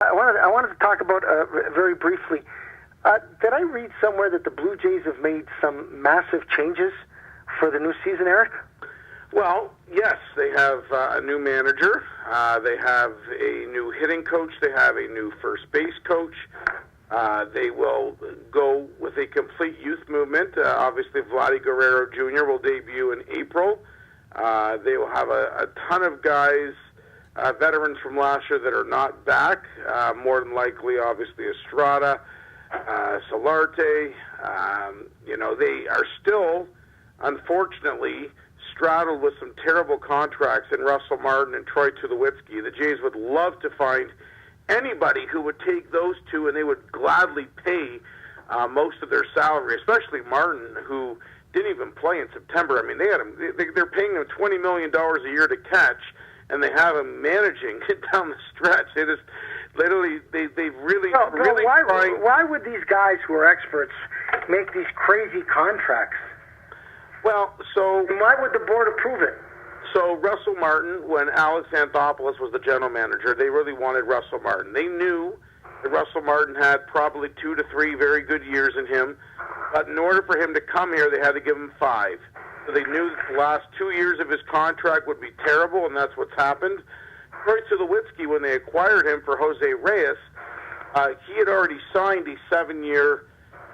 I wanted to talk about very briefly. Did I read somewhere that the Blue Jays have made some massive changes for the new season, Eric? Well, yes, they have a new manager. They have a new hitting coach. They have a new first base coach. They will go with a complete youth movement. Obviously, Vladdy Guerrero Jr. will debut in April. They will have a ton of guys, veterans from last year that are not back. More than likely, obviously, Estrada, Solarte. They are still, unfortunately, straddled with some terrible contracts in Russell Martin and Troy Tulowitzki. The Jays would love to find anybody who would take those two, and they would gladly pay most of their salary, especially Martin, who didn't even play in September. I mean, they're paying him $20 million a year to catch, and they have him managing down the stretch. It is literally they've really why would these guys who are experts make these crazy contracts? Well, so and why would the board approve it? So Russell Martin, when Alex Anthopoulos was the general manager, they really wanted Russell Martin. They knew that Russell Martin had probably 2 to 3 very good years in him, but in order for him to come here, they had to give him 5. So they knew that the last 2 years of his contract would be terrible, and that's what's happened. Troy Tulowitzki, when they acquired him for Jose Reyes, he had already signed a 7-year,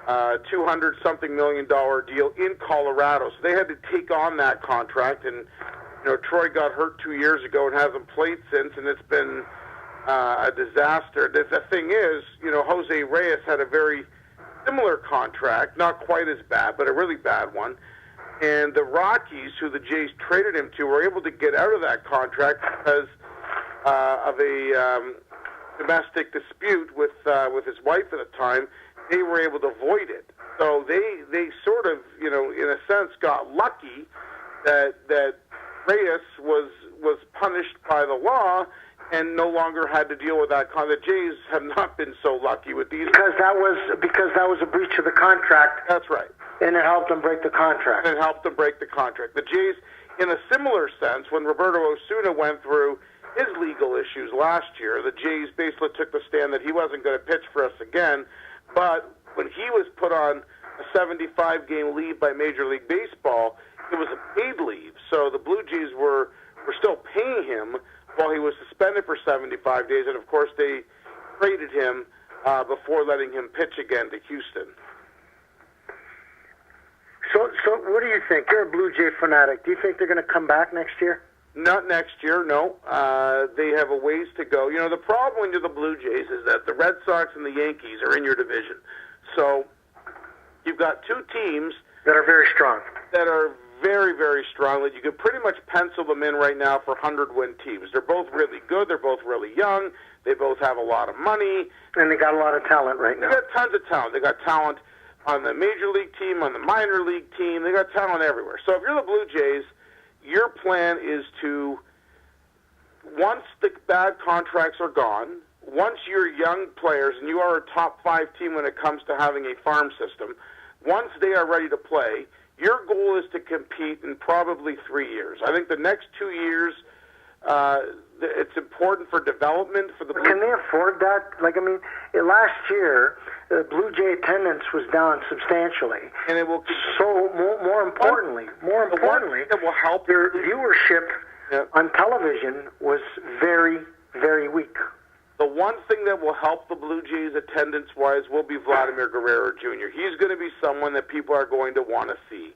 $200-something million deal in Colorado. So they had to take on that contract, and Troy got hurt 2 years ago and hasn't played since, and it's been a disaster. The thing is, Jose Reyes had a very similar contract, not quite as bad, but a really bad one. And the Rockies, who the Jays traded him to, were able to get out of that contract because of a domestic dispute with his wife at the time. They were able to avoid it. So they sort of, in a sense, got lucky that Reyes was punished by the law and no longer had to deal with that. The Jays have not been so lucky with these. Because that was a breach of the contract. That's right. And it helped them break the contract. The Jays, in a similar sense, when Roberto Osuna went through his legal issues last year, the Jays basically took the stand that he wasn't going to pitch for us again. But when he was put on a 75-game leave by Major League Baseball, it was a paid leave. So the Blue Jays were still paying him while he was suspended for 75 days. And, of course, they traded him before letting him pitch again to Houston. So what do you think? You're a Blue Jay fanatic. Do you think they're going to come back next year? Not next year, no. They have a ways to go. The problem with the Blue Jays is that the Red Sox and the Yankees are in your division. So you've got two teams that are very strong. That are very, very strong. That you can pretty much pencil them in right now for 100-win teams. They're both really good. They're both really young. They both have a lot of money. And they got a lot of talent right now. They got tons of talent. They got talent on the Major League team, on the minor league team. They got talent everywhere. So if you're the Blue Jays, your plan is to, once the bad contracts are gone, once you're young players, and you are a top 5 team when it comes to having a farm system, once they are ready to play, your goal is to compete in probably 3 years. I think the next 2 years, it's important for development for the Blue Jays. Can they afford that? Last year, the Blue Jay attendance was down substantially. And it will. So more importantly, it will help. Their viewership on television was very, very weak. The one thing that will help the Blue Jays attendance-wise will be Vladimir Guerrero Jr. He's going to be someone that people are going to want to see.